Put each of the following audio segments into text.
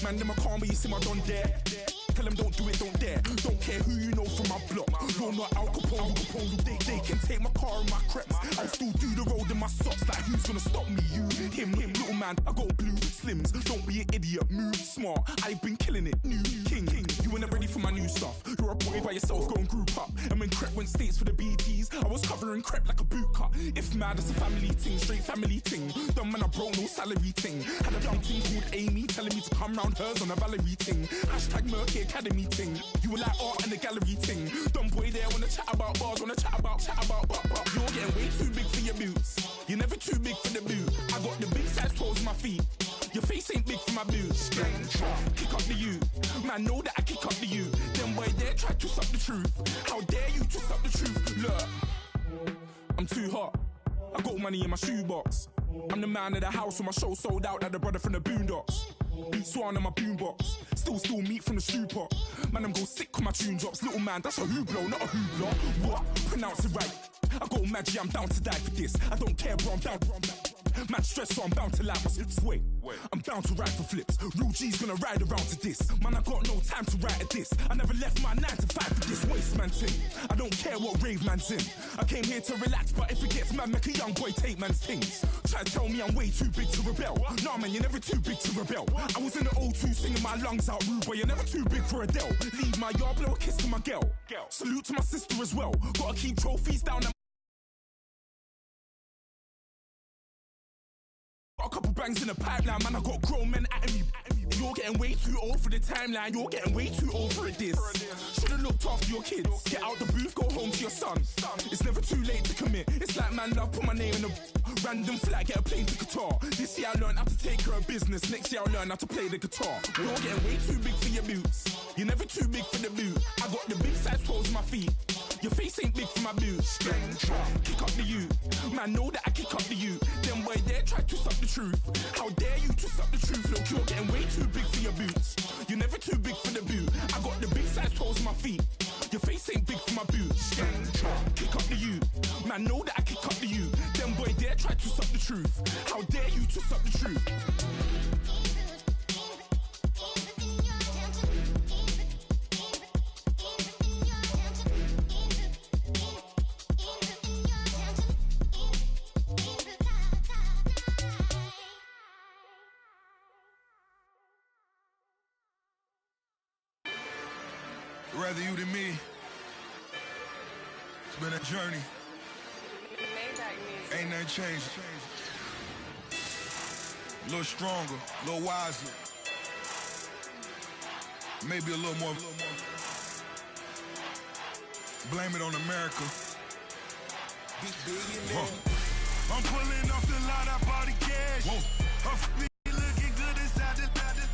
Man, them a calm, but you see my don there. Tell them don't do it, don't dare. Don't care who you know from my block. You're not Al Capone, they can take my car and my creps. I'll still do the road in my socks. Like who's gonna stop me? You, him, little man. I got blue slims. Don't be an idiot, move smart. I've been killing it, new king. You were not ready for my new stuff. You're a boy by yourself, go and group up. And when Crep went states for the BTs, I was covering Crep like a boot cut. If mad, it's a family ting, straight family ting. Dumb man, I broke no salary ting. Had a young ting called Amy telling me to come round hers on a Valerie ting. Hashtag Murky Academy ting. You were like art and the gallery ting. Dumb boy there wanna chat about bars, wanna chat about. You're getting way too big for your boots. You're never too big for the boot. I got the big size toes on my feet. Your face ain't big for my boots. Kick up the you. Man, know that I kick up the you. Them boy there try to suck the truth. How dare you to suck the truth? Look, I'm too hot. I got money in my shoebox. I'm the man of the house when my show sold out like the brother from the Boondocks. Beat Swan on my boombox. Still meat from the stew pot. Man, I'm go sick when my tune drops. Little man, that's a hooplo, not a hoopla. What? Pronounce it right. I got magic, I'm down to die for this. I don't care, bro, I'm down. Man stressed, so I'm bound to lie my slips. Wait, I'm bound to ride for flips. Real G's gonna ride around to this. Man, I got no time to write at this. I never left my 9 to 5 for this waste man thing. I don't care what rave man's in. I came here to relax, but if it gets mad, make a young boy take man's things. Try to tell me I'm way too big to rebel. Nah, man, you're never too big to rebel. I was in the O2 singing my lungs out rude, but you're never too big for Adele. Leave my yard, blow a kiss to my girl. Salute to my sister as well. Gotta keep trophies down. Got a couple bangs in the pipeline, man, I got grown men at me. You're getting way too old for the timeline. You're getting way too old for it, this. Should've looked after your kids. Get out the booth, go home to your son. It's never too late to commit. It's like man love, put my name in a random flat, get a plane to Qatar. This year I learned how to take care of business. Next year I'll learn how to play the guitar. You're getting way too big for your boots. You're never too big for the boot. I got the big size toes on my feet. Your face ain't big for my boots. Kick up the you. Man, know that I kick up the you. Them boy there try to suck the truth. How dare you to suck the truth? Look, you're getting way too big for your boots. You're never too big for the boot. I got the big size toes on my feet. Your face ain't big for my boots. Kick up the you. Man, know that I kick up the you. Them boy there try to suck the truth. How dare you to suck the truth? Rather you than me. It's been a journey. Ain't nothing changed. A little stronger, a little wiser. Maybe a little more. Blame it on America. I'm pulling off the lot, I bought the cash. Her looking good inside the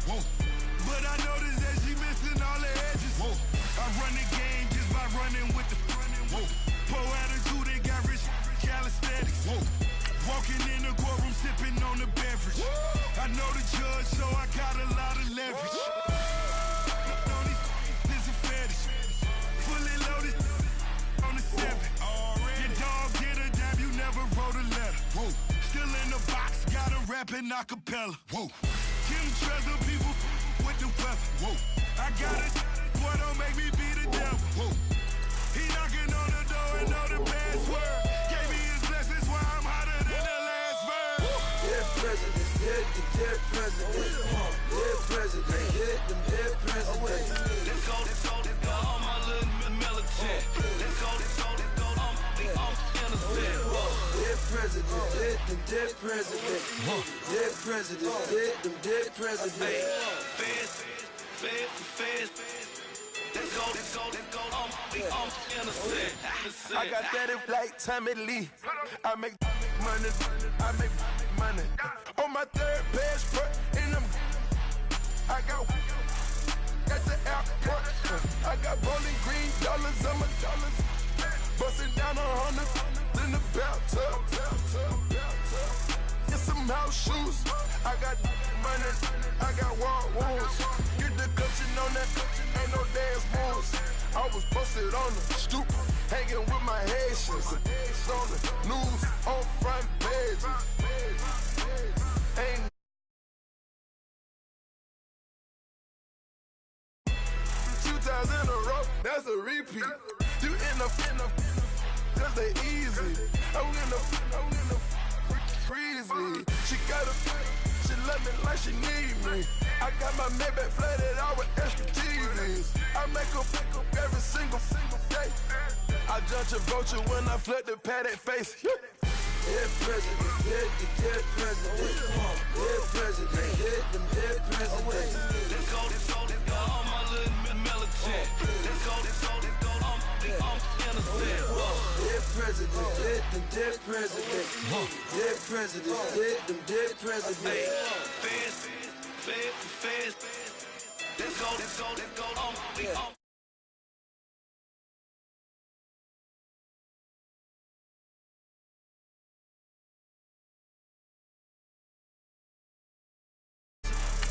Whoa. But I noticed that she missing all the edges. Whoa. I run the game just by running with the Whoa. Poor attitude, they got rich calisthenics. Whoa. Walking in the courtroom, sipping on the beverage. Whoa. I know the judge, so I got a lot of leverage. This a fetish. Fully loaded on the 7. Your dog did a dab, you never wrote a letter. Whoa. Still in the box, got a rapping acapella. Whoa. Kim Treasure, people with the weather. Whoa. I got it, boy, don't make me be the devil. Whoa. He knocking on the door and know the password. Gave me his blessings while I'm hotter than the last verse. Dead president, dead president. Dead president, dead president. Let's go, all my little militant. Let's go, I'm innocent. Dead president, dead president. Dead president, dead president. Feds. Let's go, I'm innocent. I got that like Tommy Lee. I make money. On my third passport, and I got the airport. I got bowling green dollars on my dollars. Busting down 100 in the bathtub. Get some house shoes. I got money. I got war wounds. Get the coaching on that. Ain't no dance moves. I was posted on the stoop, hanging with my Haitians. On the news, on front pages. Ain't times in a row, that's a repeat. You in the cause they easy. I'm in the freezy. She got a, she love me like she need me. I got my Maybach flooded out with extra TVs. I make her pick up every single day. I judge a vulture when I flood the paddock face. Dead president, dead president, dead president, dead president. Let's go, all my little militant. Let's go, I'm innocent. Dead president, dead president, dead president, dead president. Fast. Let's go, I'm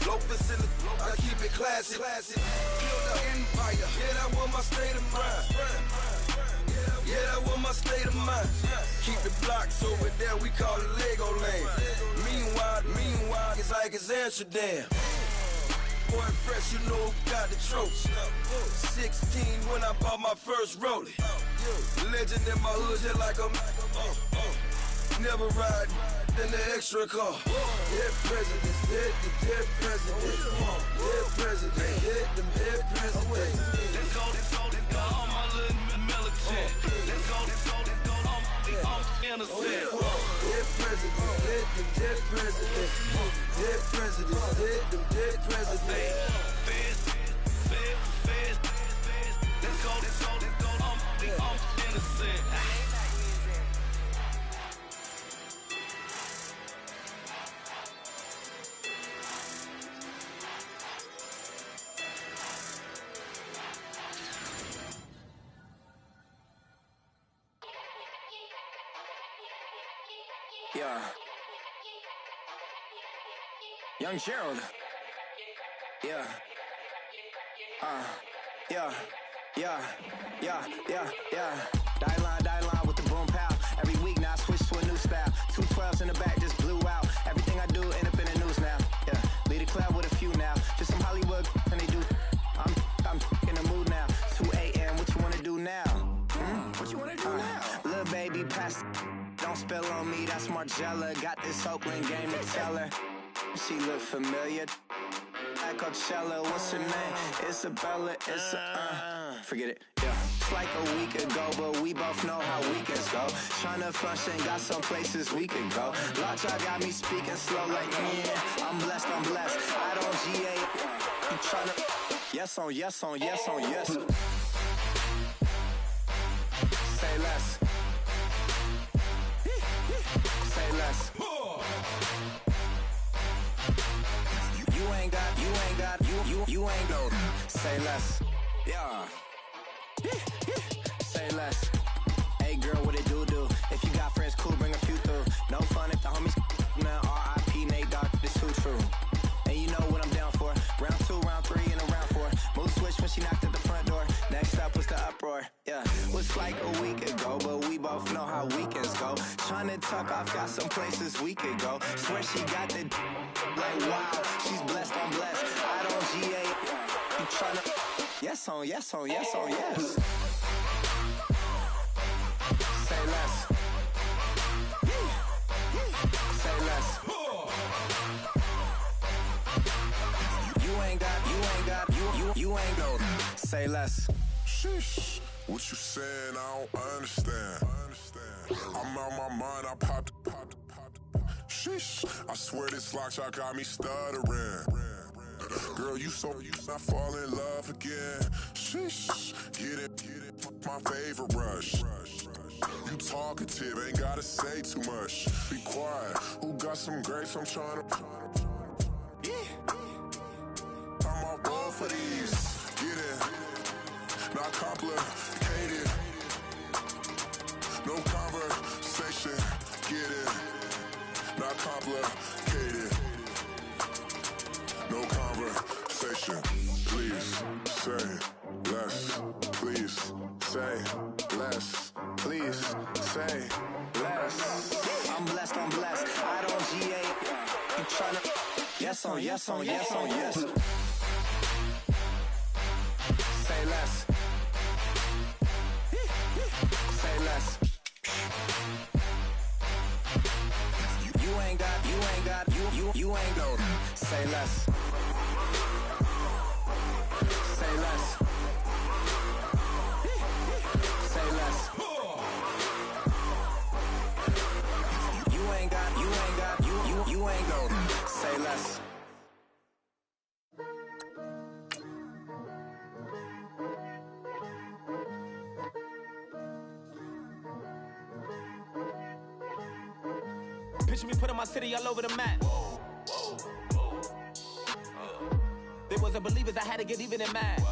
Loafers in the, I keep it classy. Build an empire, yeah, that was my state of mind. Yeah, that was my state of mind. Keep the blocks over there, we call it Lego Land. Meanwhile, it's like it's Amsterdam. Boy fresh, you know who got the tropes. 16 when I bought my first rollie. Legend in my hood, just like a never ride in the extra car. Dead presidents, dead presidents, dead presidents, dead presidents. Let's go, all my little militant. Let's go, I'm innocent. Dead presidents, dead presidents, dead presidents, dead presidents. Fast. Let's go, I'm innocent. Yeah. Young Gerald. Yeah. Yeah. Die line with the boom pow. Every week now I switch to a new style. 212s in the back just blew out. Everything I do end up in the news now. Yeah. Lead a club with a few now. Just some Hollywood and they do. I'm in the mood now. 2 a.m. What you wanna do now? What you wanna do now? Little baby pass. Don't spill on me, that's Margella. Got this Oakland game to tell her. She look familiar. At Coachella, what's her name? Isabella, forget it, yeah. It's like a week ago, but we both know how weekends go. Tryna function, got some places we could go. Watch, I got me speaking slow like, yeah. I'm blessed. I don't GA. You tryna, yes on yes. Say less. Say less. You ain't go. Say less. Yeah. Say less. Hey girl, what it do? If you got friends, cool, bring a few through. No fun if the homies man. R.I.P. Nate Dogg, this too true. And you know what I'm down for. Round 2, round 3, and a round 4. Mood switch when she knocked at the front door. Next up was the uproar. Yeah, was like a week ago, but we both know how weekends go. Tryna tuck off, got some places we could go. Swear she got the like wow, she's blessed. I don't GA. You tryna yes on yes. Say less. Say less. You ain't go. Say less. Sheesh. What you saying? I don't understand. I'm out my mind. I popped. Sheesh. I swear this lockshot got me stuttering. Girl, you I fall in love again. Sheesh. Get it. My favorite rush. You talkative, ain't gotta say too much. Be quiet. Who got some grapes? I'm trying to. I'm all roll for these. Get it. Not complicated. No conversation. Get it. Not complicated. No conversation. Please say less. Please say less. Please say less. I'm blessed. I don't GA. You tryna yes on yes. Say less. Picture me putting my city all over the map. They wasn't believers, I had to get even and mad.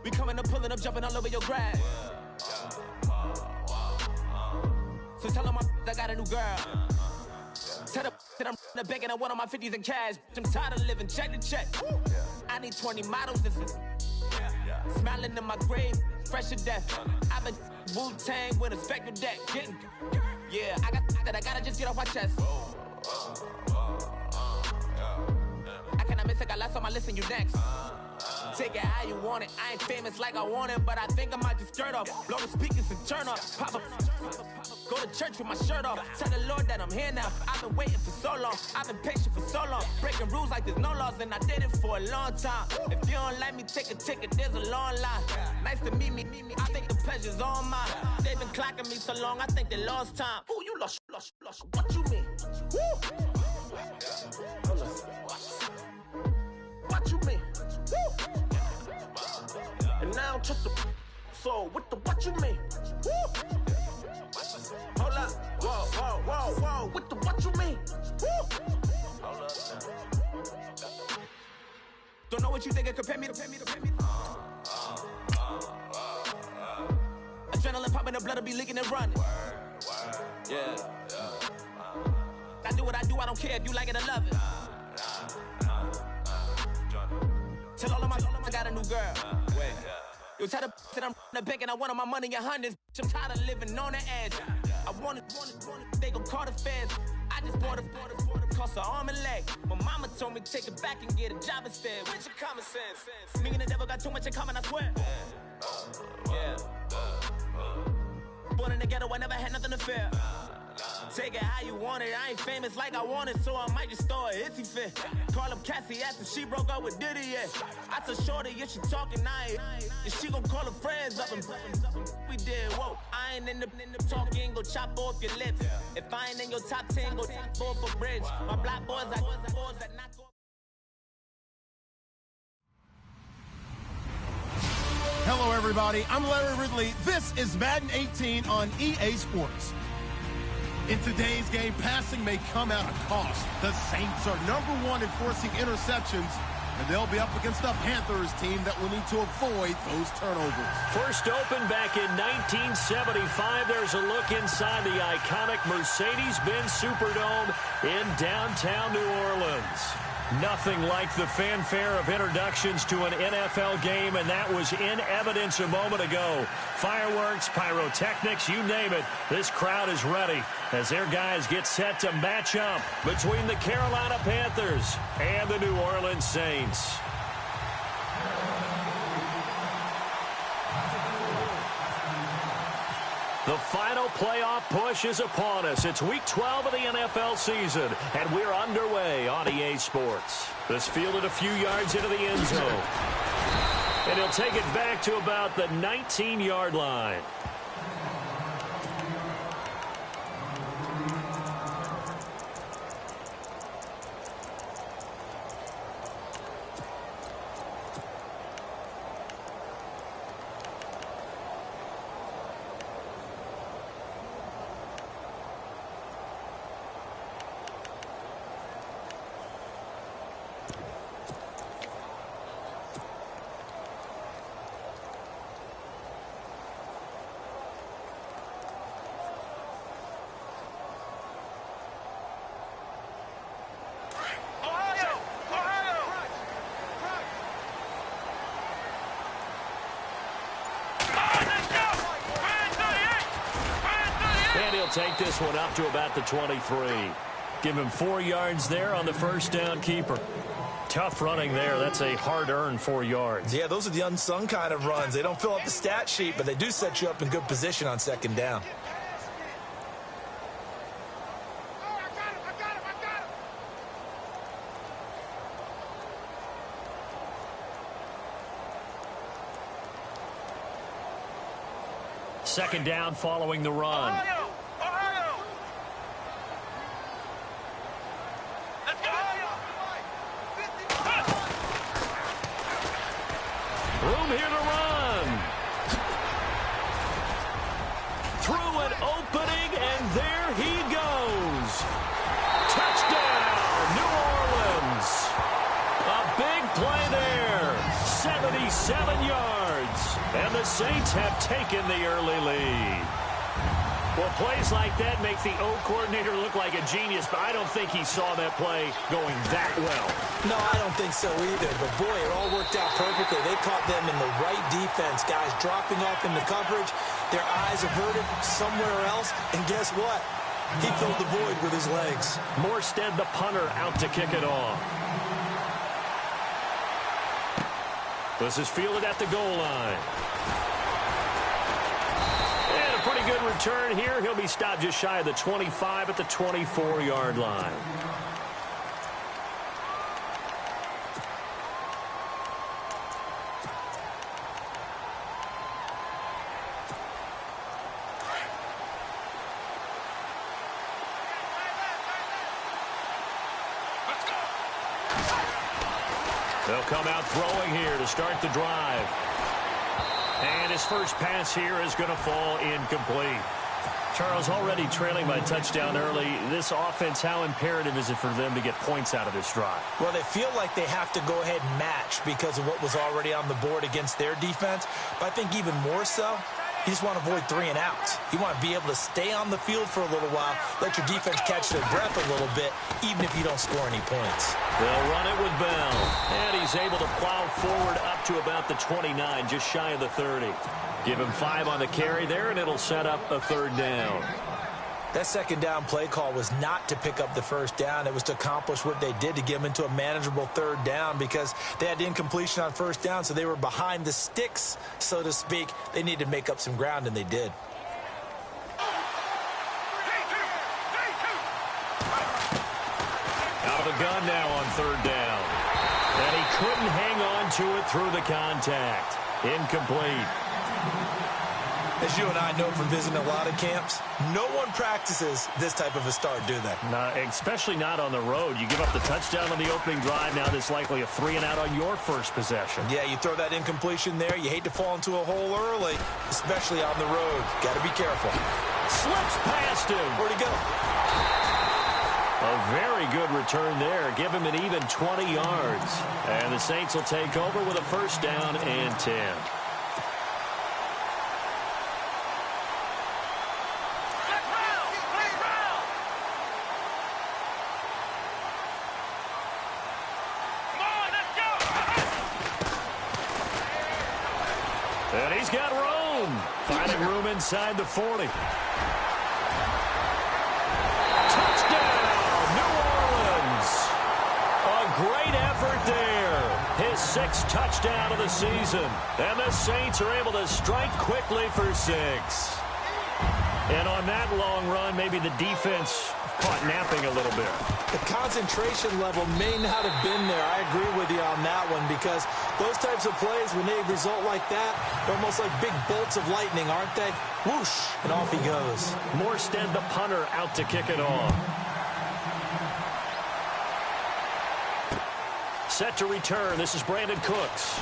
We coming up, pulling up, jumping all over your grass. So tell them I got a new girl. Tell them that I'm the bank and I want on my 50s in cash. I'm tired of living check to check. I need 20 models. This is smiling in my grave, fresh to death. I've been Wu-Tang with a spectral deck. Getting, yeah, I got that. I gotta just get off my chest. I cannot miss it. Got lots on my list and you next. Take it how you want it. I ain't famous like I want it, but I think I might just skirt off. Blow the speakers and turn up. Pop up. Go to church with my shirt off. Tell the Lord that I'm here now. I've been waiting for so long. I've been patient for so long. Breaking rules like there's no laws, and I did it for a long time. If you don't like me, take a ticket. There's a long line. Nice to meet me. I think the pleasure's all mine. They've been clocking me so long, I think they lost time. Ooh, you lost. What you mean? Woo! What you mean? Woo! And now I don't trust the so what you mean? Woo! Hold up, whoa, what you mean? Woo! Hold up. Don't know what you think it compare me to. Adrenaline popping, the blood'll be leaking and running. Yeah. I do what I do, I don't care if you like it or love it. Tell all of my I got a new girl. Wait. You tell the that I'm the bank and I want all my money in hundreds. I'm tired of living on the edge. I want it, they gon' call the feds. I just bought a cost an arm and leg. My mama told me take it back and get a job instead. Where's your common sense? Me and the devil got too much in common, I swear. Yeah. Born in the ghetto, I never had nothing to fear. Take it how you want it. I ain't famous like I want it, so I might just throw a hissy fit. Call up Cassie after she broke up with Diddy, yeah. I told Shorty, if she talking, I ain't. And she gon' call her friends up and we did, whoa. I ain't in the talking, go chop off your lips. If I ain't in your top 10, go top off a bridge. My black boys, I boys that knock off. Hello, everybody. I'm Larry Ridley. This is Madden 18 on EA Sports. In today's game, passing may come at a cost. The Saints are #1 in forcing interceptions, and they'll be up against a Panthers team that will need to avoid those turnovers. First opened back in 1975. There's a look inside the iconic Mercedes-Benz Superdome in downtown New Orleans. Nothing like the fanfare of introductions to an NFL game, and that was in evidence a moment ago. Fireworks, pyrotechnics, you name it. This crowd is ready as their guys get set to match up between the Carolina Panthers and the New Orleans Saints. The final playoff push is upon us. It's week 12 of the NFL season, and we're underway on EA Sports. This fielded a few yards into the end zone. And he'll take it back to about the 19-yard line. Take this one up to about the 23. Give him 4 yards there on the first down keeper. Tough running there. That's a hard-earned 4 yards. Yeah, those are the unsung kind of runs. They don't fill up the stat sheet, but they do set you up in good position on second down. Second down following the run. Room here to run. Through an opening 67 yards. And the Saints have taken the early lead. Well, plays like that make the O coordinator look like a genius, but I don't think he saw that play going that well. No, I don't think so either. But, boy, it all worked out perfectly. They caught them in the right defense. Guys dropping off into coverage, their eyes averted somewhere else. And guess what? He filled the void with his legs. Morstead, the punter, out to kick it off. This is fielded at the goal line. And a pretty good return here. He'll be stopped just shy of the 25 at the 24-yard line. They'll come out throwing here to start the drive. And his first pass here is going to fall incomplete. Charles, already trailing by touchdown early. This offense, how imperative is it for them to get points out of this drive? Well, they feel like they have to go ahead and match because of what was already on the board against their defense. But I think even more so, you just want to avoid 3 and outs. You want to be able to stay on the field for a little while, let your defense catch their breath a little bit, even if you don't score any points. They'll run it with Bell. And he's able to plow forward up to about the 29, just shy of the 30. Give him 5 on the carry there, and it'll set up a 3rd down. That 2nd down play call was not to pick up the 1st down. It was to accomplish what they did, to get them into a manageable 3rd down, because they had incompletion on 1st down, so they were behind the sticks, so to speak. They needed to make up some ground, and they did. Out of the gun now on 3rd down. And he couldn't hang on to it through the contact. Incomplete. As you and I know from visiting a lot of camps, no one practices this type of a start, do they? No, especially not on the road. You give up the touchdown on the opening drive. Now there's likely a 3 and out on your first possession. Yeah, you throw that incompletion there. You hate to fall into a hole early, especially on the road. Got to be careful. Slips past him. Where'd he go? A very good return there. Give him an even 20 yards. And the Saints will take over with a 1st down and 10. And he's got room. Finding room inside the 40. Touchdown, New Orleans. A great effort there. His 6th touchdown of the season. And the Saints are able to strike quickly for 6. And on that long run, maybe the defense caught napping a little bit. The concentration level may not have been there. I agree with you on that one, because those types of plays, when they result like that, they're almost like big bolts of lightning, aren't they? Whoosh, and off he goes. Morstead, the punter, out to kick it off. Set to return. This is Brandon Cooks.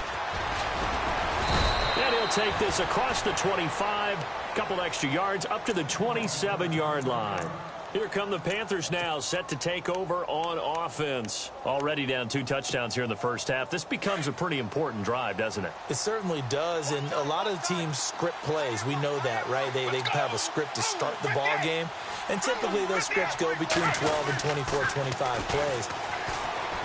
And he'll take this across the 25, couple extra yards, up to the 27-yard line. Here come the Panthers now, set to take over on offense. Already down 2 touchdowns here in the first half. This becomes a pretty important drive, doesn't it? It certainly does, and a lot of teams script plays. We know that, right? They have a script to start the ball game, and typically those scripts go between 12 and 24, 25 plays.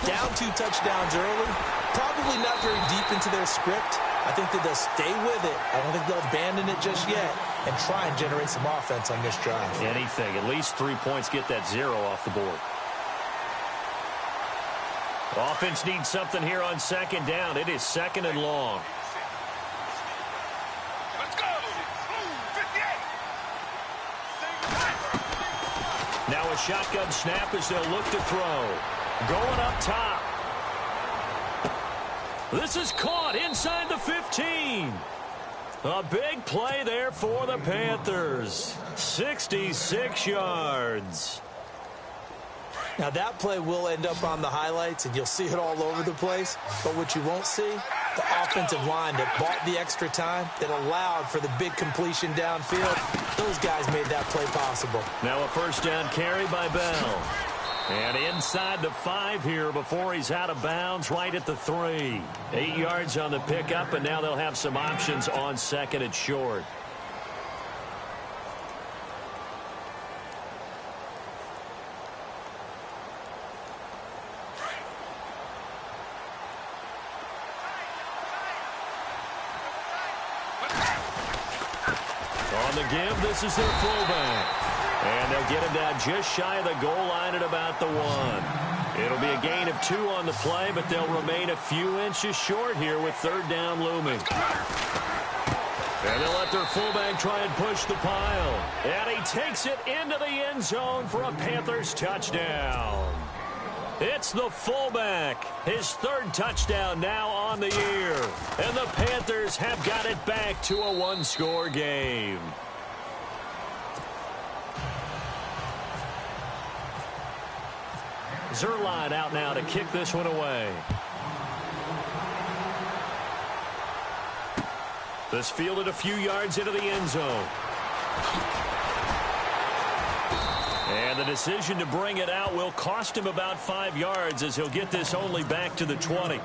Down 2 touchdowns early, probably not very deep into their script. I think that they'll stay with it. I don't think they'll abandon it just yet and try and generate some offense on this drive. Anything. At least 3 points, get that 0 off the board. Offense needs something here on 2nd down. It is 2nd and long. Let's go. 58. Now a shotgun snap as they'll look to throw. Going up top. This is caught inside the 15. A big play there for the Panthers. 66 yards. Now that play will end up on the highlights, and you'll see it all over the place. But what you won't see, the offensive line that bought the extra time, that allowed for the big completion downfield. Those guys made that play possible. Now a 1st down carry by Bell. And inside the 5 here before he's out of bounds, right at the 3. 8 yards on the pickup, and now they'll have some options on second and short. On the give, this is their fullback. And they'll get him down just shy of the goal line at about the 1. It'll be a gain of 2 on the play, but they'll remain a few inches short here with third down looming. And they'll let their fullback try and push the pile. And he takes it into the end zone for a Panthers touchdown. It's the fullback. His 3rd touchdown now on the year. And the Panthers have got it back to a 1-score game. Zerline out now to kick this one away. This fielded a few yards into the end zone. And the decision to bring it out will cost him about 5 yards as he'll get this only back to the 20.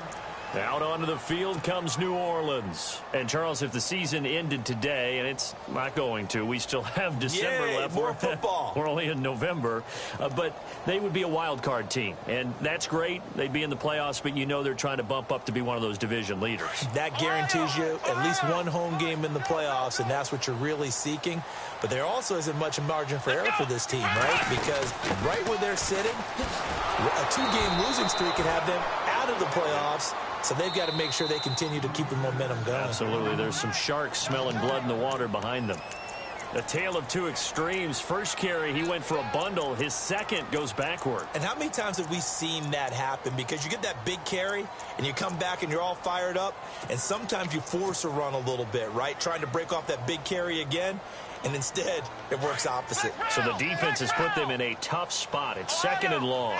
Out onto the field comes New Orleans. And, Charles, if the season ended today, and it's not going to, we still have December left. More football. We're only in November. But they would be a wild card team. And that's great. They'd be in the playoffs, but you know they're trying to bump up to be one of those division leaders. That guarantees you at least one home game in the playoffs, and that's what you're really seeking. But there also isn't much margin for error for this team, right? Because right where they're sitting, a 2-game losing streak can have them out of the playoffs. So they've got to make sure they continue to keep the momentum going. Absolutely. There's some sharks smelling blood in the water behind them. A tale of 2 extremes. First carry, he went for a bundle. His second goes backward. And how many times have we seen that happen? Because you get that big carry, and you come back, and you're all fired up, and sometimes you force a run a little bit, right? Trying to break off that big carry again, and instead, it works opposite. So the defense has put them in a tough spot. It's 2nd and long.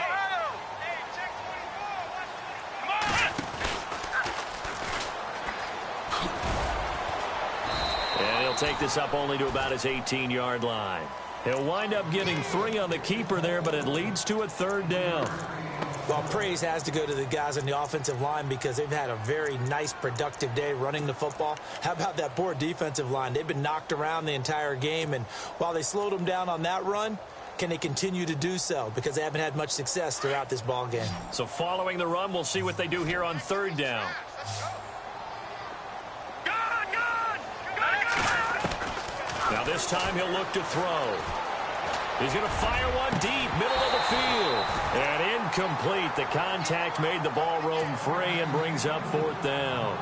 And he'll take this up only to about his 18-yard line. He'll wind up getting 3 on the keeper there, but it leads to a 3rd down. Well, praise has to go to the guys on the offensive line because they've had a very nice, productive day running the football. How about that poor defensive line? They've been knocked around the entire game, and while they slowed them down on that run, can they continue to do so? Because they haven't had much success throughout this ball game. So following the run, we'll see what they do here on 3rd down. Now this time he'll look to throw. He's going to fire one deep, middle of the field. And incomplete. The contact made the ball roam free and brings up 4th down.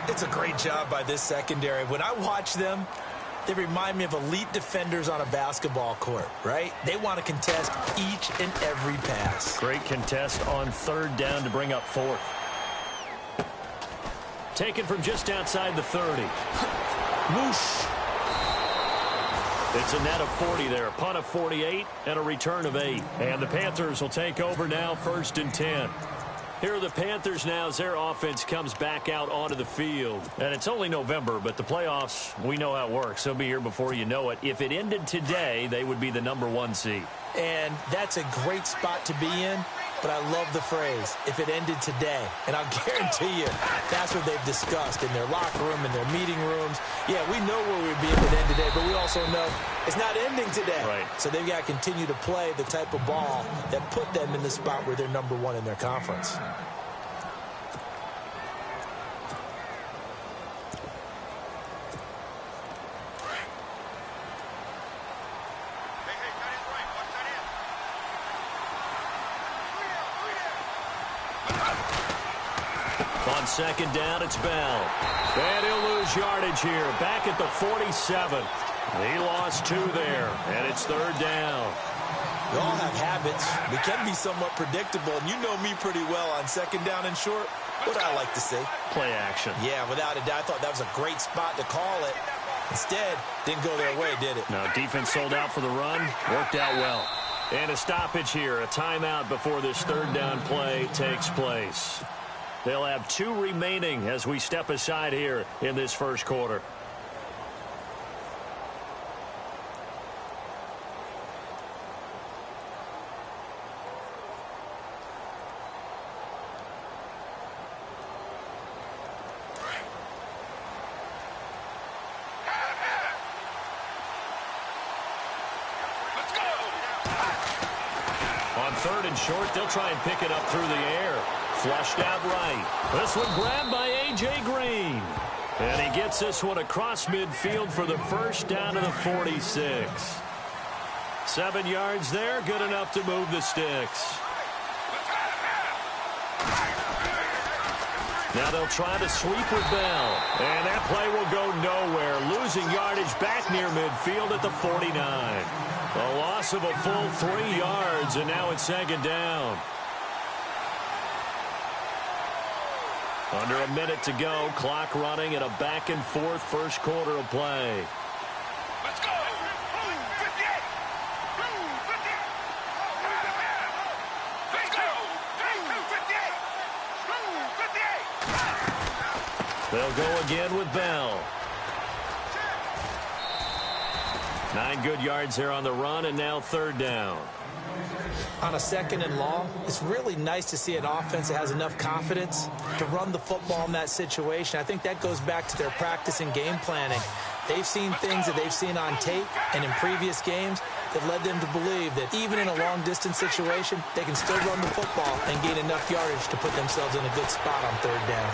It's a great job by this secondary. When I watch them, they remind me of elite defenders on a basketball court, right? They want to contest each and every pass. Great contest on 3rd down to bring up 4th. Taken from just outside the 30. Whoosh. It's a net of 40 there. Punt of 48 and a return of 8. And the Panthers will take over now 1st and 10. Here are the Panthers now as their offense comes back out onto the field. And it's only November, but the playoffs, we know how it works. They'll be here before you know it. If it ended today, they would be the #1 seed. And that's a great spot to be in. But I love the phrase, if it ended today. And I'll guarantee you, that's what they've discussed in their locker room, in their meeting rooms. Yeah, we know where we'd be if it ended today, but we also know it's not ending today. Right. So they've got to continue to play the type of ball that put them in the spot where they're #1 in their conference. On 2nd down, it's Bell. And he'll lose yardage here. Back at the 47. He lost 2 there, and it's 3rd down. We all have habits. We can be somewhat predictable, and you know me pretty well on 2nd down and short. What do I like to see? Play action. Yeah, without a doubt. I thought that was a great spot to call it. Instead, didn't go their way, did it? No, defense sold out for the run. Worked out well. And a stoppage here. A timeout before this 3rd down play takes place. They'll have 2 remaining as we step aside here in this 1st quarter. third and short. They'll try and pick it up through the air. Flushed out right. This one grabbed by A.J. Green. And he gets this one across midfield for the first down to the 46. 7 yards there, good enough to move the sticks. Now they'll try to sweep with Bell. And that play will go nowhere. Losing yardage back near midfield at the 49. A loss of a full 3 yards, and now it's second down. Under a minute to go. Clock running at a back-and-forth first quarter of play. Let's go. 58. 58. Let's go. 58. They'll go again with Bell. 9 good yards there on the run, and now third down. On a second and long, it's really nice to see an offense that has enough confidence to run the football in that situation. I think that goes back to their practice and game planning. They've seen things that they've seen on tape and in previous games that led them to believe that even in a long-distance situation, they can still run the football and gain enough yardage to put themselves in a good spot on third down.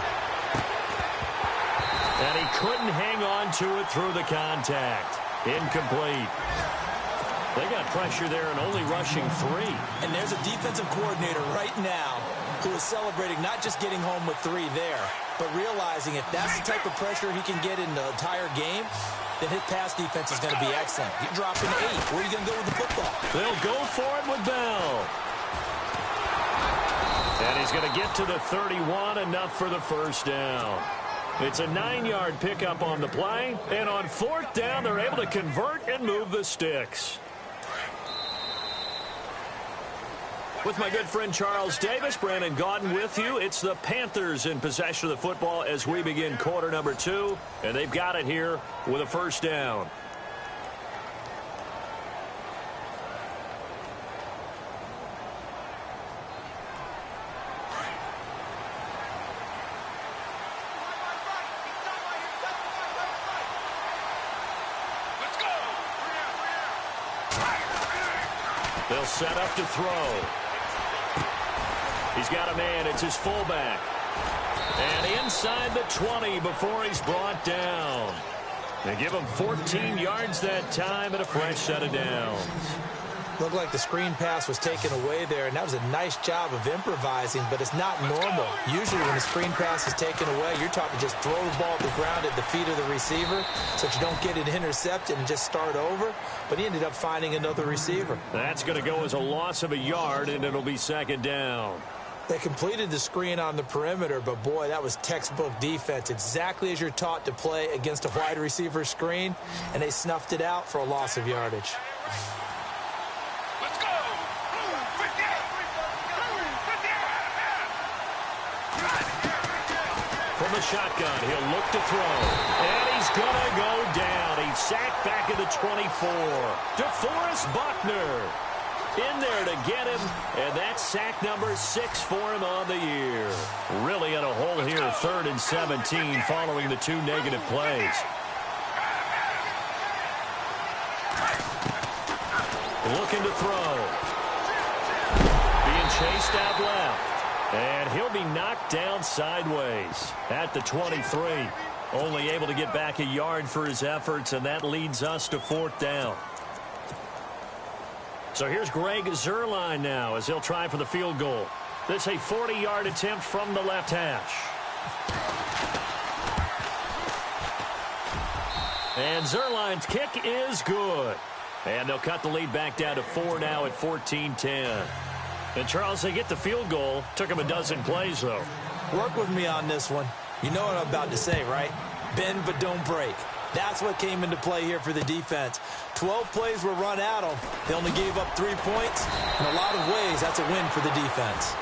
And he couldn't hang on to it through the contact. Incomplete. They got pressure there and only rushing 3. And there's a defensive coordinator right now who is celebrating not just getting home with 3 there, but realizing if that's the type of pressure he can get in the entire game, then his pass defense is going to be excellent. You're dropping 8. Where are you going to go with the football? They'll go for it with Bell. And he's going to get to the 31, enough for the first down. It's a 9-yard pickup on the play, and on fourth down, they're able to convert and move the sticks. With my good friend Charles Davis, Brandon Gaudin with you. It's the Panthers in possession of the football as we begin quarter number 2, and they've got it here with a first down. They'll set up to throw. He's got a man. It's his fullback. And inside the 20 before he's brought down. They give him 14 yards that time and a fresh set of downs. Looked like the screen pass was taken away there, and that was a nice job of improvising, but it's not normal. Usually when the screen pass is taken away, you're taught to just throw the ball to the ground at the feet of the receiver so that you don't get it intercepted and just start over, but he ended up finding another receiver. That's going to go as a loss of a yard, and it'll be second down. They completed the screen on the perimeter, but boy, that was textbook defense, exactly as you're taught to play against a wide receiver screen, and they snuffed it out for a loss of yardage. Let's go. 58. From the shotgun, he'll look to throw, and he's going to go down. He's sacked back at the 24. DeForest Buckner in there to get him, and that's sack number 6 for him on the year. Really in a hole here, 3rd and 17 following the 2 negative plays. Looking to throw. Being chased out left. And he'll be knocked down sideways at the 23. Only able to get back a yard for his efforts, and that leads us to 4th down. So here's Greg Zuerlein now as he'll try for the field goal. This a 40-yard attempt from the left hash. And Zuerlein's kick is good. And they'll cut the lead back down to 4 now at 14-10. And, Charles, they get the field goal. Took them a dozen plays, though. Work with me on this one. You know what I'm about to say, right? Bend but don't break. That's what came into play here for the defense. 12 plays were run at them. They only gave up 3 points. In a lot of ways, that's a win for the defense.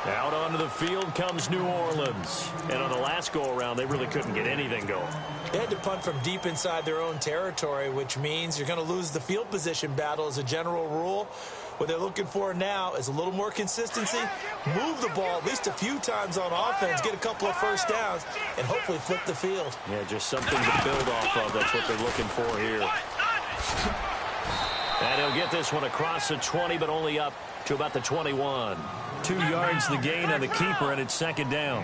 Out onto the field comes New Orleans. And on the last go-around, they really couldn't get anything going. They had to punt from deep inside their own territory, which means you're going to lose the field position battle as a general rule. What they're looking for now is a little more consistency, move the ball at least a few times on offense, get a couple of first downs, and hopefully flip the field. Yeah, just something to build off of. That's what they're looking for here. And he'll get this one across the 20, but only up to about the 21. 2 yards the gain on the keeper, and it's second down.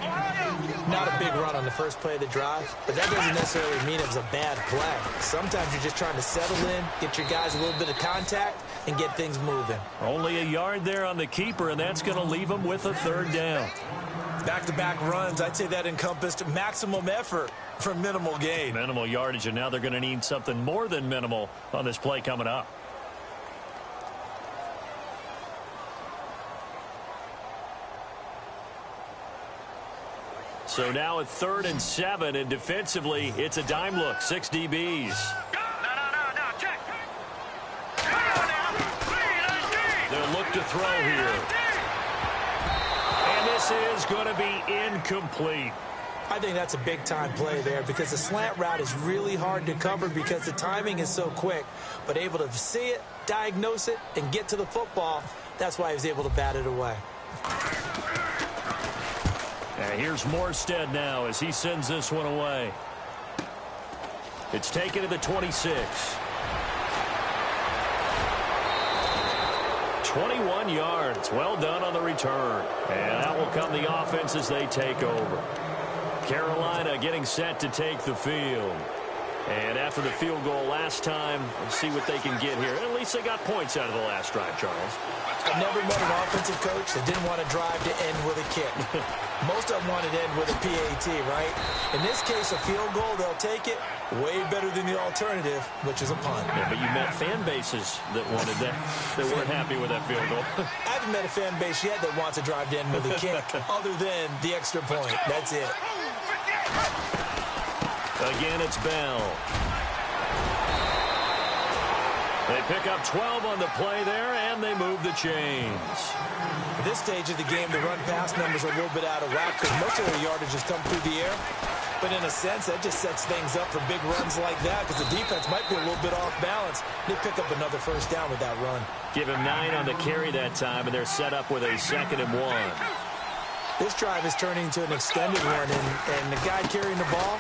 Not a big run on the first play of the drive, but that doesn't necessarily mean it was a bad play. Sometimes you're just trying to settle in, get your guys a little bit of contact, and get things moving. Only a yard there on the keeper, and that's going to leave him with a third down. Back-to-back runs, I'd say that encompassed maximum effort for minimal gain. Minimal yardage, and now they're going to need something more than minimal on this play coming up. So now at 3rd and 7, and defensively, it's a dime look. 6 DBs. No, check. They'll look to throw here. And this is going to be incomplete. I think that's a big-time play there because the slant route is really hard to cover because the timing is so quick. But able to see it, diagnose it, and get to the football, that's why he was able to bat it away. And here's Morstead now as he sends this one away. It's taken to the 26. 21 yards. Well done on the return. And that will come the offense as they take over. Carolina getting set to take the field. And after the field goal last time, let's see what they can get here. At least they got points out of the last drive, Charles. I've never met an offensive coach that didn't want to drive to end with a kick. Most of them wanted to end with a PAT, right? In this case, a field goal, they'll take it. Way better than the alternative, which is a punt. Yeah, but you met fan bases that wanted that, that weren't happy with that field goal. I haven't met a fan base yet that wants to drive to end with a kick, other than the extra point. That's it. Again, it's Bell. They pick up 12 on the play there, and they move the chains. At this stage of the game, the run-pass numbers are a little bit out of whack because most of their yardage has come through the air. But in a sense, that just sets things up for big runs like that because the defense might be a little bit off balance. They pick up another first down with that run. Give him 9 on the carry that time, and they're set up with a 2nd and 1. This drive is turning into an extended one, and the guy carrying the ball,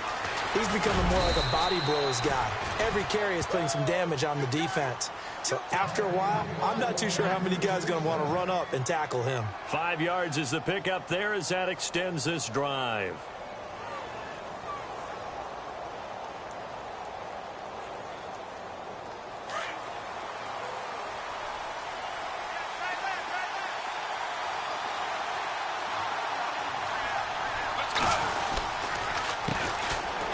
he's becoming more like a body blows guy. Every carry is putting some damage on the defense. So after a while, I'm not too sure how many guys are going to want to run up and tackle him. 5 yards is the pickup there as that extends this drive.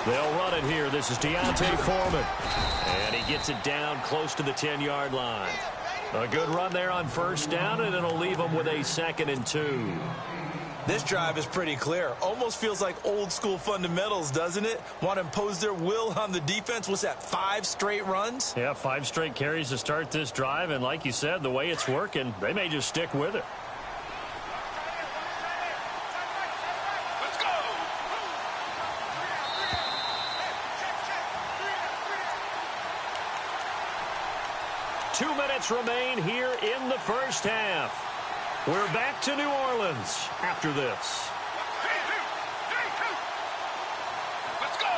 They'll run it here. This is Deontay Foreman. And he gets it down close to the 10-yard line. A good run there on first down, and it'll leave them with a 2nd and 2. This drive is pretty clear. Almost feels like old-school fundamentals, doesn't it? Want to impose their will on the defense. What's that, 5 straight runs? Yeah, 5 straight carries to start this drive, and like you said, the way it's working, they may just stick with it. Remain here in the first half. We're back to New Orleans after this. Let's go.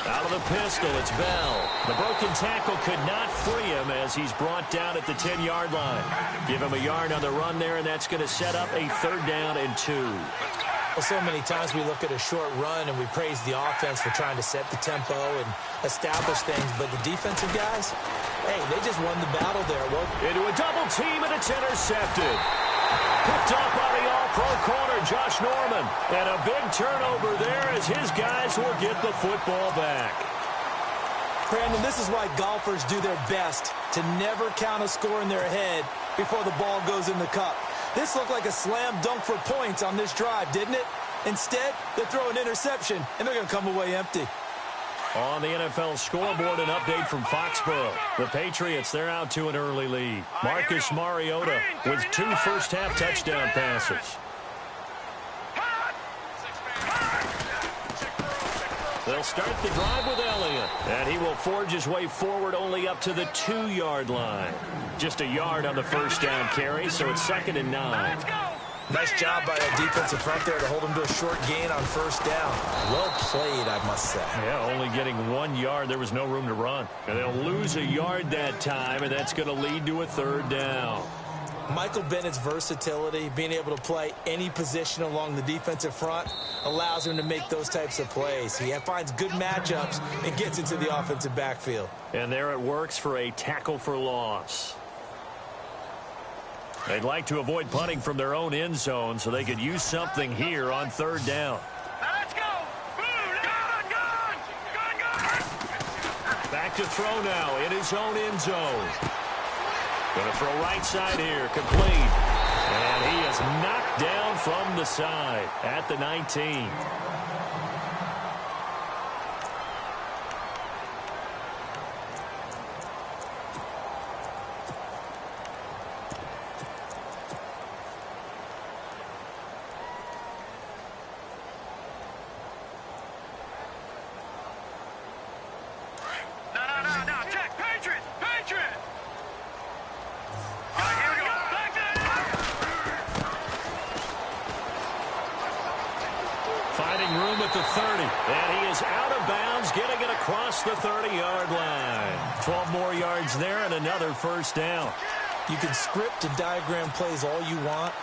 Out of the pistol, it's Bell. The broken tackle could not free him as he's brought down at the 10-yard line. Give him a yard on the run there, and that's going to set up a 3rd down and 2. Well, so many times we look at a short run and we praise the offense for trying to set the tempo and establish things, but the defensive guys, hey, they just won the battle there. Well, into a double team, and it's intercepted. Picked up by the all-pro corner, Josh Norman. And a big turnover there as his guys will get the football back. Brandon, this is why golfers do their best to never count a score in their head before the ball goes in the cup. This looked like a slam dunk for points on this drive, didn't it? Instead, they throw an interception, and they're going to come away empty. On the NFL scoreboard, an update from Foxborough. The Patriots, they're out to an early lead. Marcus Mariota with 2 first-half touchdown passes. They'll start the drive with Elliott, and he will forge his way forward only up to the 2-yard line. Just a yard on the first down carry, so it's 2nd and 9. Nice job by that defensive front there to hold him to a short gain on first down. Well played, I must say. Yeah, only getting 1 yard. There was no room to run. And they'll lose a yard that time, and that's going to lead to a third down. Michael Bennett's versatility, being able to play any position along the defensive front, allows him to make those types of plays. He finds good matchups and gets into the offensive backfield. And there it works for a tackle for loss. They'd like to avoid punting from their own end zone so they could use something here on third down. Let's go! Back to throw now in his own end zone. Going to throw right side here, complete. And he is knocked down from the side at the 19. The 30, and he is out of bounds, getting it across the 30-yard line. 12 more yards there and another first down. You can script and diagram plays all you want,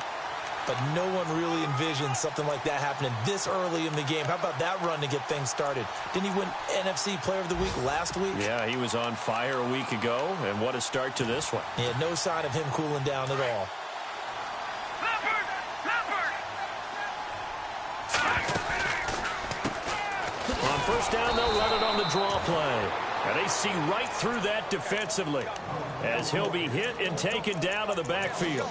but no one really envisions something like that happening this early in the game. How about that run to get things started? Didn't he win NFC Player of the Week last week? Yeah, he was on fire a week ago, and what a start to this one. Yeah, no sign of him cooling down at all. First down, they'll run it on the draw play. And they see right through that defensively as he'll be hit and taken down to the backfield.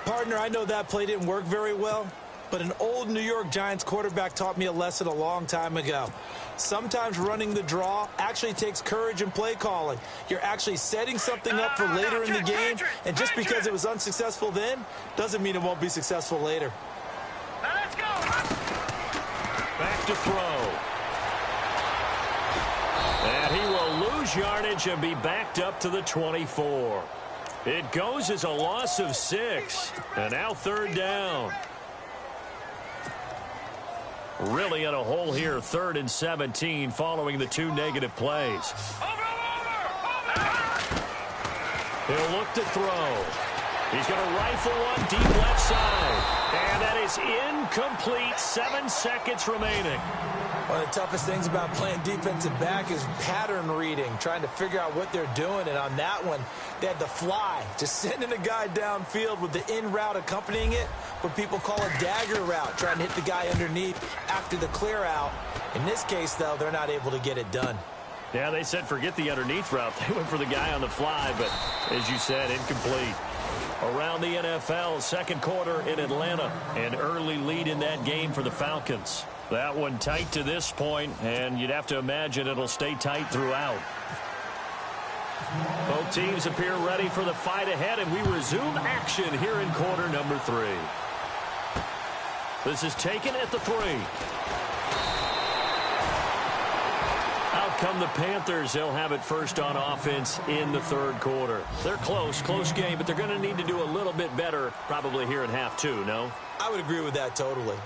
Partner, I know that play didn't work very well, but an old New York Giants quarterback taught me a lesson a long time ago. Sometimes running the draw actually takes courage and play calling. You're actually setting something up for later in the game, and just because it was unsuccessful then doesn't mean it won't be successful later. Let's go! Back to throw. And he will lose yardage and be backed up to the 24. It goes as a loss of 6. And now third down. Really in a hole here, 3rd and 17 following the 2 negative plays. He'll look to throw. He's going to rifle one deep left side. And that is incomplete. 7 seconds remaining. One of the toughest things about playing defensive back is pattern reading, trying to figure out what they're doing. And on that one, they had the fly, just sending a guy downfield with the in route accompanying it, what people call a dagger route, trying to hit the guy underneath after the clear out. In this case, though, they're not able to get it done. Yeah, they said forget the underneath route. They went for the guy on the fly, but as you said, incomplete. Around the NFL, second quarter in Atlanta, an early lead in that game for the Falcons. That one tight to this point, and you'd have to imagine it'll stay tight throughout. Both teams appear ready for the fight ahead, and we resume action here in quarter number 3. This is taken at the 3. Out come the Panthers. They'll have it first on offense in the third quarter. They're close game, but they're going to need to do a little bit better probably here in half 2, no? I would agree with that totally.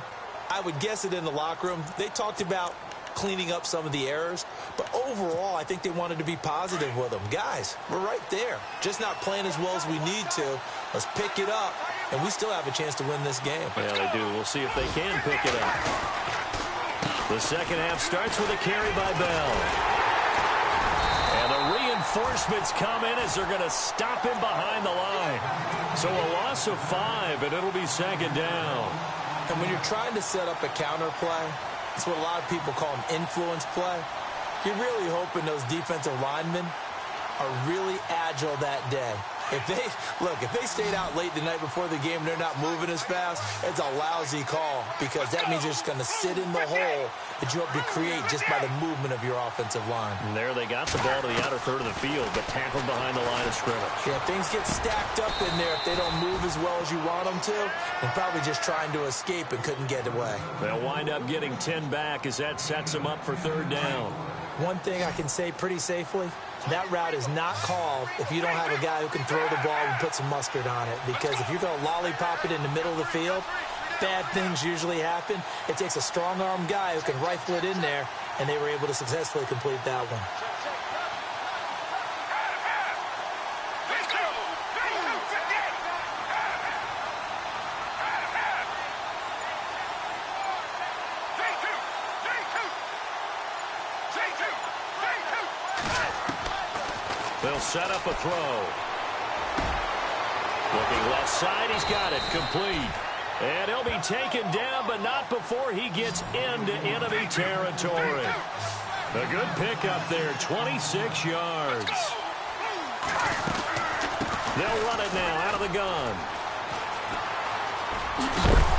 I would guess it in the locker room. They talked about cleaning up some of the errors, but overall, I think they wanted to be positive with them. Guys, we're right there. Just not playing as well as we need to. Let's pick it up, and we still have a chance to win this game. Yeah, they do. We'll see if they can pick it up. The second half starts with a carry by Bell. And the reinforcements come in as they're going to stop him behind the line. So a loss of 5, and it'll be second down. And when you're trying to set up a counter play, it's what a lot of people call an influence play. You're really hoping those defensive linemen are really agile that day. If they stayed out late the night before the game and they're not moving as fast, it's a lousy call because that means they're just going to sit in the hole that you hope to create just by the movement of your offensive line. And there they got the ball to the outer third of the field, but tackled behind the line of scrimmage. Yeah, things get stacked up in there if they don't move as well as you want them to, and probably just trying to escape and couldn't get away. They'll wind up getting 10 back as that sets them up for third down. One thing I can say pretty safely, That route is not called if you don't have a guy who can throw the ball and put some mustard on it. Because if you're going to lollipop it in the middle of the field, bad things usually happen. It takes a strong-arm guy who can rifle it in there, and they were able to successfully complete that one. They'll set up a throw. Looking left side, he's got it complete. And he'll be taken down, but not before he gets into enemy territory. A good pickup there, 26 yards. They'll run it now out of the gun.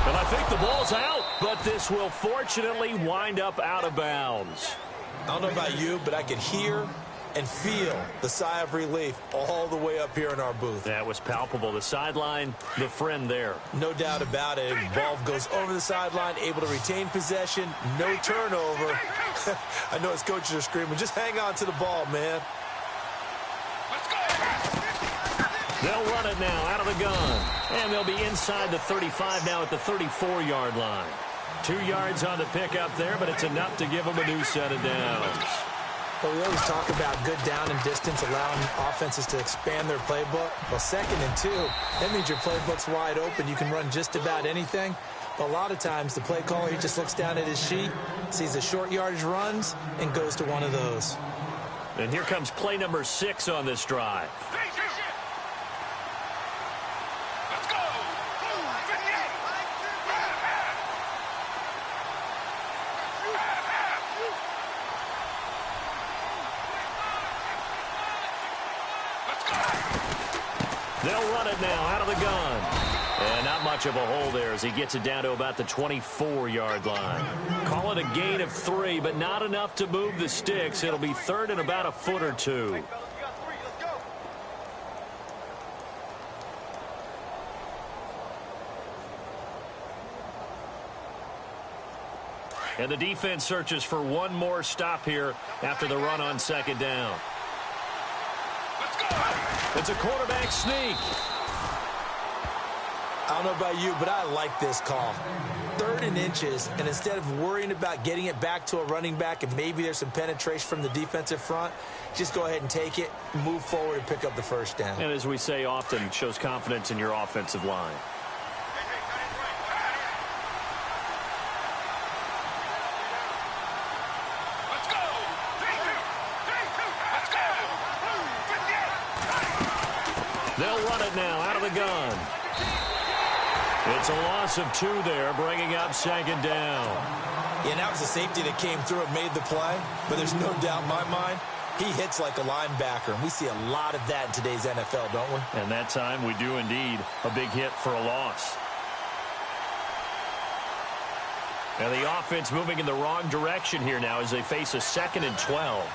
And I think the ball's out, but this will fortunately wind up out of bounds. I don't know about you, but I could hear and feel the sigh of relief all the way up here in our booth. That was palpable. The sideline, the friend there. No doubt about it. Ball goes over the sideline, able to retain possession, no turnover. I know his coaches are screaming, just hang on to the ball, man. They'll run it now out of the gun. And they'll be inside the 35 now at the 34-yard line. 2 yards on the pickup there, but it's enough to give them a new set of downs. But we always talk about good down and distance, allowing offenses to expand their playbook. Well, 2nd and 2, that means your playbook's wide open. You can run just about anything. But a lot of times, the play caller, he just looks down at his sheet, sees the short yardage runs, and goes to one of those. And here comes play number 6 on this drive. They'll run it now out of the gun. And not much of a hole there as he gets it down to about the 24-yard line. Call it a gain of 3, but not enough to move the sticks. It'll be 3rd and about a foot or 2. And the defense searches for one more stop here after the run on 2nd down. It's a quarterback sneak. I don't know about you, but I like this call. 3rd and inches, and instead of worrying about getting it back to a running back and maybe there's some penetration from the defensive front, just go ahead and take it, move forward, and pick up the 1st down. And as we say often, it shows confidence in your offensive line. They'll run it now out of the gun. It's a loss of 2 there, bringing up 2nd down. Yeah, and that was the safety that came through and made the play. But there's no doubt in my mind, he hits like a linebacker. And we see a lot of that in today's NFL, don't we? And that time we do indeed. A big hit for a loss. And the offense moving in the wrong direction here now as they face a 2nd and 12.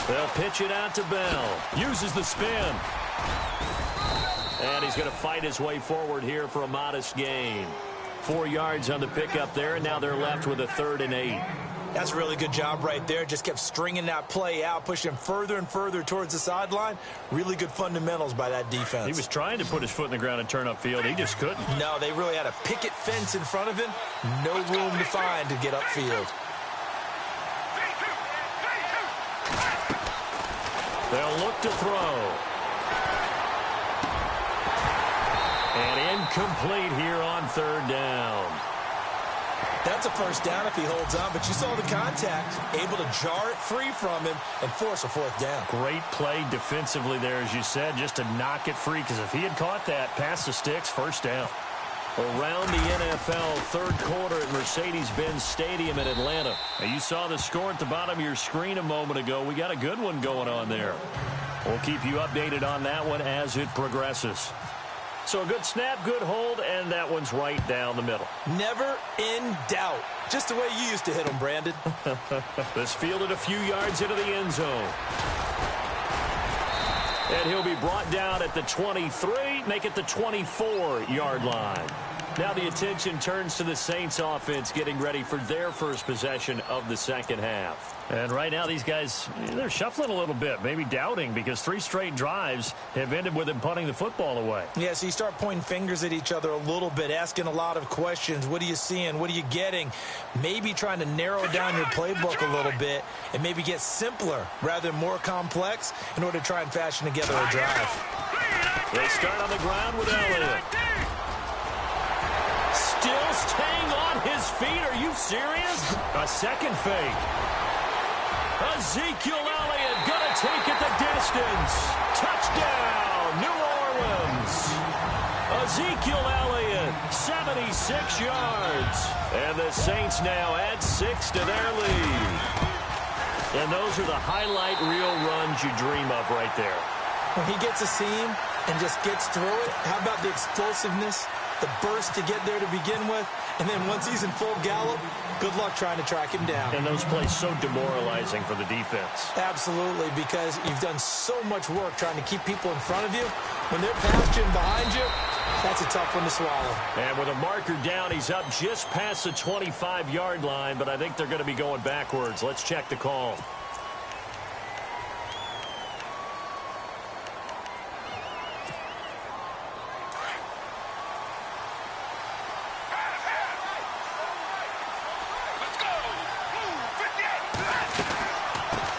They'll pitch it out to Bell. Uses the spin. And he's going to fight his way forward here for a modest gain. 4 yards on the pickup there, and now they're left with a 3rd and 8. That's a really good job right there. Just kept stringing that play out, pushing him further and further towards the sideline. Really good fundamentals by that defense. He was trying to put his foot in the ground and turn upfield. He just couldn't. No, they really had a picket fence in front of him. No room to find to get upfield. They'll look to throw. And incomplete here on 3rd down. That's a 1st down if he holds on, but you saw the contact, able to jar it free from him and force a 4th down. Great play defensively there, as you said, just to knock it free, because if he had caught that, past the sticks, 1st down. Around the NFL, 3rd quarter at Mercedes-Benz Stadium in Atlanta. Now, you saw the score at the bottom of your screen a moment ago. We got a good one going on there. We'll keep you updated on that one as it progresses. So a good snap, good hold, and that one's right down the middle. Never in doubt. Just the way you used to hit them, Brandon. This fielded a few yards into the end zone. And he'll be brought down at the 23, make it the 24-yard line. Now the attention turns to the Saints offense getting ready for their first possession of the second half. And right now these guys, they're shuffling a little bit, maybe doubting, because 3 straight drives have ended with them punting the football away. Yeah, so you start pointing fingers at each other a little bit, asking a lot of questions. What are you seeing? What are you getting? Maybe trying to narrow down your playbook a little bit and maybe get simpler rather than more complex in order to try and fashion together a drive. They start on the ground with Elliott. Still staying on his feet. Are you serious? A second fake. Ezekiel Elliott gonna take it the distance. Touchdown, New Orleans. Ezekiel Elliott, 76 yards. And the Saints now add 6 to their lead. And those are the highlight reel runs you dream of right there. When he gets a seam and just gets through it, how about the explosiveness, the burst to get there to begin with, and then once he's in full gallop, good luck trying to track him down. And those plays so demoralizing for the defense. Absolutely, because you've done so much work trying to keep people in front of you. When they're past you and behind you, that's a tough one to swallow. And with a marker down, he's up just past the 25-yard line, but I think they're going to be going backwards. Let's check the call.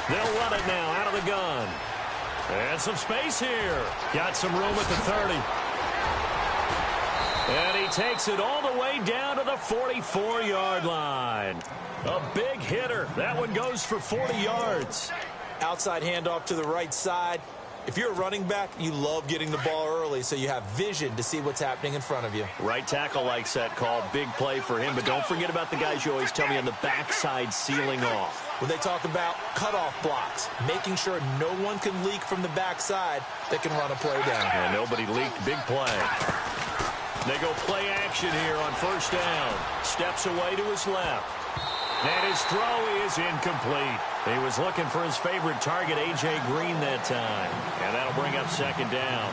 They'll run it now out of the gun. And some space here. Got some room at the 30. And he takes it all the way down to the 44-yard line. A big hitter. That one goes for 40 yards. Outside handoff to the right side. If you're a running back, you love getting the ball early so you have vision to see what's happening in front of you. Right tackle likes that call. Big play for him. But don't forget about the guys you always tell me on the backside sealing off. When they talk about cutoff blocks, making sure no one can leak from the backside that can run a play down. And nobody leaked. Big play. They go play action here on first down. Steps away to his left. And his throw is incomplete. He was looking for his favorite target, A.J. Green, that time. And that'll bring up second down.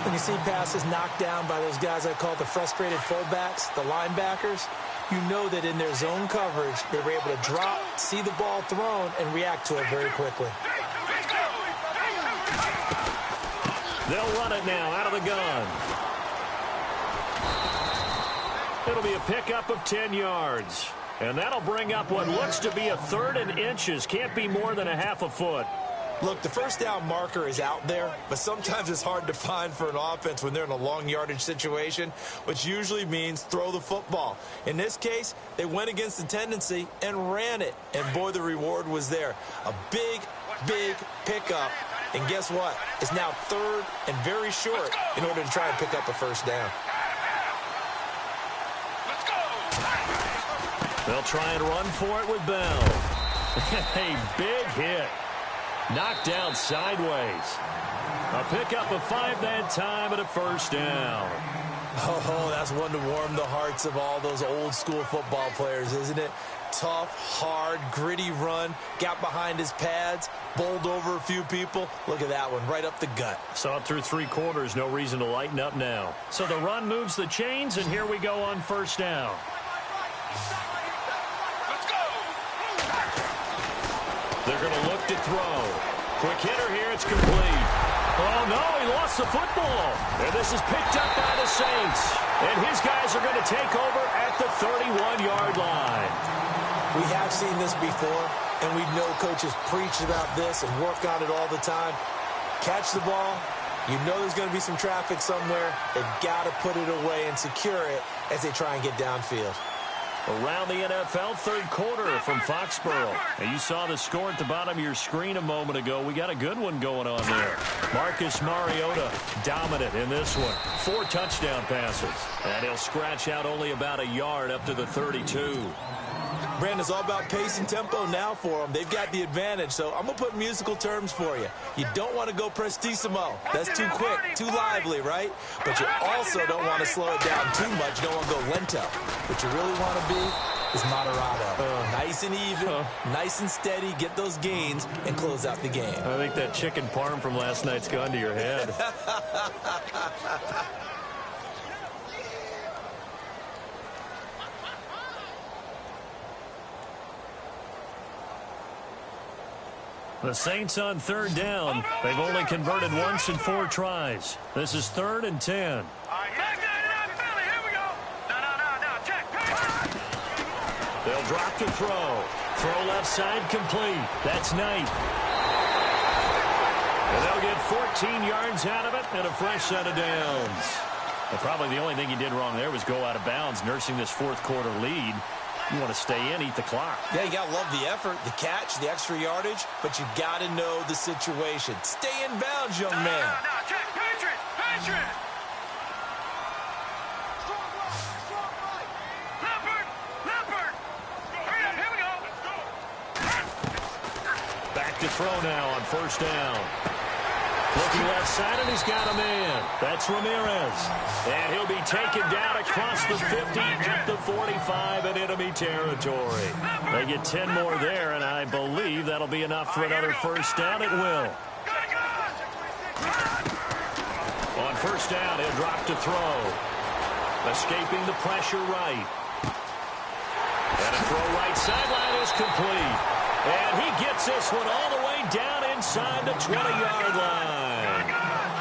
When you see passes knocked down by those guys I call the frustrated fullbacks, the linebackers, you know that in their zone coverage, they were able to drop, see the ball thrown, and react to it very quickly. They'll run it now out of the gun. It'll be a pickup of 10 yards. And that'll bring up what looks to be a 3rd and inches. Can't be more than a half a foot. Look, the first down marker is out there, but sometimes it's hard to find for an offense when they're in a long yardage situation, which usually means throw the football. In this case, they went against the tendency and ran it. And boy, the reward was there. A big, big pickup. And guess what? It's now 3rd and very short in order to try and pick up a first down. They'll try and run for it with Bell. A big hit. Knocked down sideways. A pickup of 5 that time and a first down. Oh, that's one to warm the hearts of all those old school football players, isn't it? Tough, hard, gritty run. Got behind his pads. Bowled over a few people. Look at that one, right up the gut. Saw it through 3 quarters. No reason to lighten up now. So the run moves the chains, and here we go on first down. They're going to look to throw. Quick hitter here. It's complete. Oh, no, he lost the football. And this is picked up by the Saints. And his guys are going to take over at the 31-yard line. We have seen this before, and we know coaches preach about this and work on it all the time. Catch the ball. You know there's going to be some traffic somewhere. They've got to put it away and secure it as they try and get downfield. Around the NFL, 3rd quarter from Foxborough. And you saw the score at the bottom of your screen a moment ago. We got a good one going on there. Marcus Mariota dominant in this one. 4 touchdown passes. And he'll scratch out only about a yard up to the 32. Brandon, it's all about pace and tempo now for them. They've got the advantage, so I'm going to put musical terms for you. You don't want to go prestissimo. That's too quick, too lively, right? But you also don't want to slow it down too much. You don't want to go lento. What you really want to be is Moderado. Nice and even, nice and steady, get those gains, and close out the game. I think that chicken parm from last night's gone to your head. The Saints on third down. They've only converted once in 4 tries. This is 3rd and 10. They'll drop to throw. Throw left side complete. That's Knight. And they'll get 14 yards out of it and a fresh set of downs. And probably the only thing he did wrong there was go out of bounds, nursing this 4th quarter lead. You want to stay in, eat the clock. Yeah, you got to love the effort, the catch, the extra yardage, but you got to know the situation. Stay in bounds, young man. No, check. Patriot. Leopard. Hurry up, here we go. Back to throw now on 1st down. Looking left side, and he's got a man. That's Ramirez. And he'll be taken down across the 50 at the 45 in enemy territory. They get 10 more there, and I believe that'll be enough for another 1st down. It will. On 1st down, he'll drop to throw. Escaping the pressure right. And a throw right sideline is complete. And he gets this one all the way down inside the 20-yard line.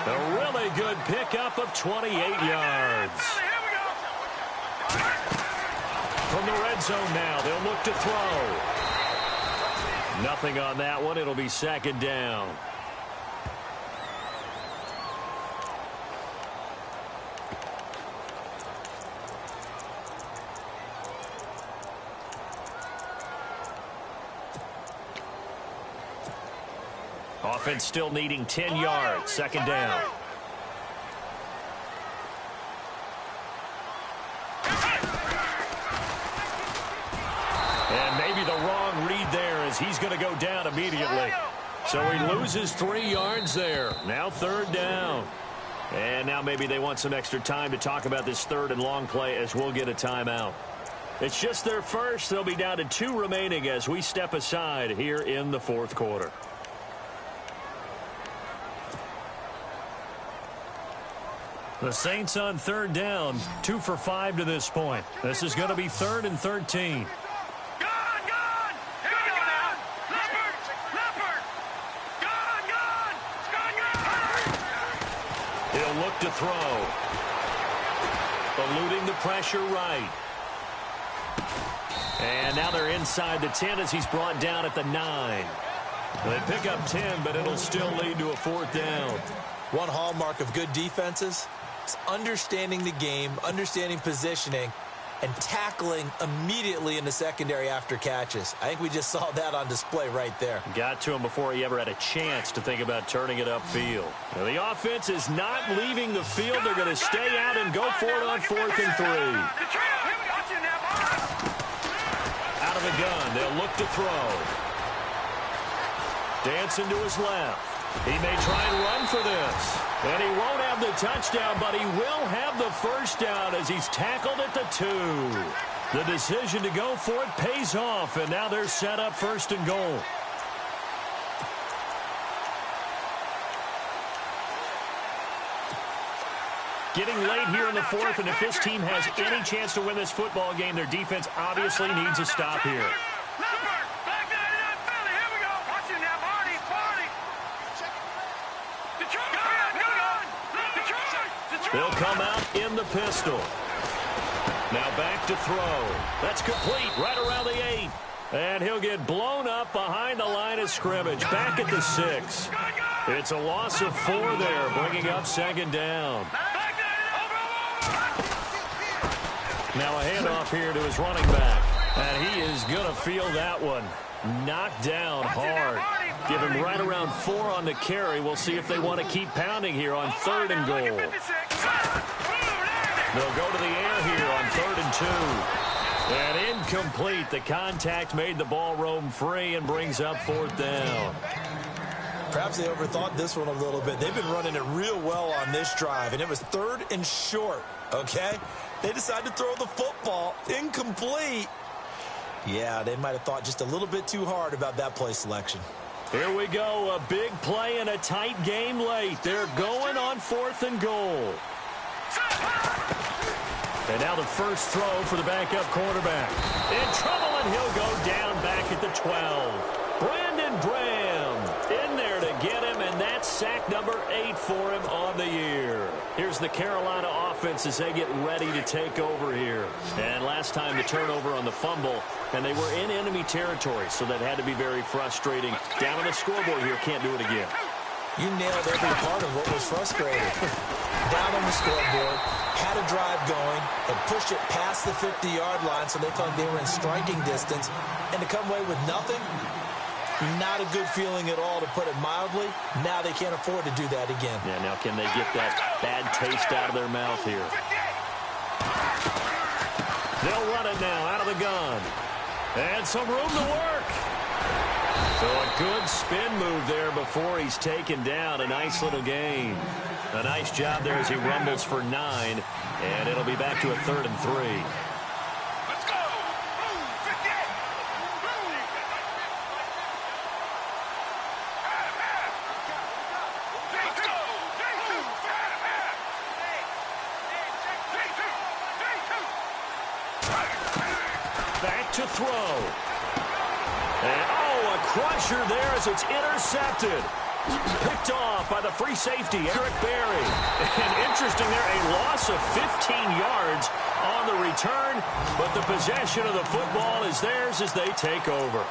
A really good pickup of 28 yards. From the red zone now, they'll look to throw. Nothing on that one. It'll be 2nd down. Offense still needing 10 yards. 2nd down. And maybe the wrong read there as he's going to go down immediately. So he loses 3 yards there. Now 3rd down. And now maybe they want some extra time to talk about this 3rd and long play as we'll get a timeout. It's just their first. They'll be down to 2 remaining as we step aside here in the 4th quarter. The Saints on 3rd down, 2 for 5 to this point. This is going to be 3rd and 13. Gone! Here we go now! Leopard! Gone! He'll look to throw. Eluding the pressure right. And now they're inside the 10 as he's brought down at the 9. They pick up 10, but it'll still lead to a 4th down. One hallmark of good defenses is understanding the game, understanding positioning, and tackling immediately in the secondary after catches. I think we just saw that on display right there. Got to him before he ever had a chance to think about turning it upfield. Now, the offense is not leaving the field. They're going to stay out and go for it on 4th and 3. Out of the gun, they'll look to throw. Dancing to his left. He may try and run for this. And he won't have the touchdown, but he will have the 1st down as he's tackled at the 2. The decision to go for it pays off, and now they're set up 1st and goal. Getting late here in the 4th, and if this team has any chance to win this football game, their defense obviously needs a stop here. They'll come out in the pistol. Now back to throw. That's complete right around the 8. And he'll get blown up behind the line of scrimmage. Back at the 6. It's a loss of 4 there, bringing up 2nd down. Now a handoff here to his running back. And he is going to feel that one. Knocked down hard. Give him right around 4 on the carry. We'll see if they want to keep pounding here on 3rd and goal. They'll go to the air here on 3rd and 2. And incomplete. The contact made the ball roam free and brings up 4th down. Perhaps they overthought this one a little bit. They've been running it real well on this drive, and it was 3rd and short, okay? They decided to throw the football incomplete. Yeah, they might have thought just a little bit too hard about that play selection. Here we go, a big play and a tight game late. They're going on 4th and goal. And now the first throw for the backup quarterback. In trouble, and he'll go down back at the 12. Brandon Graham in there to get him, and that's sack number 8 for him on the year. Here's the Carolina offense as they get ready to take over here. And last time the turnover on the fumble, and they were in enemy territory, so that had to be very frustrating. Down on the scoreboard here, can't do it again. You nailed every part of what was frustrating. Down on the scoreboard, had a drive going, and pushed it past the 50-yard line so they thought they were in striking distance, and to come away with nothing, not a good feeling at all, to put it mildly. Now they can't afford to do that again. Yeah, now can they get that bad taste out of their mouth here? They'll run it now out of the gun. And some room to work. So a good spin move there before he's taken down. A nice little gain. A nice job there as he rumbles for 9. And it'll be back to a 3rd and 3. Let's go. Move, 58. Back to throw. And, oh, a crusher there as it's intercepted. Picked off by the free safety, Eric Berry. And interesting there, a loss of 15 yards on the return, but the possession of the football is theirs as they take over.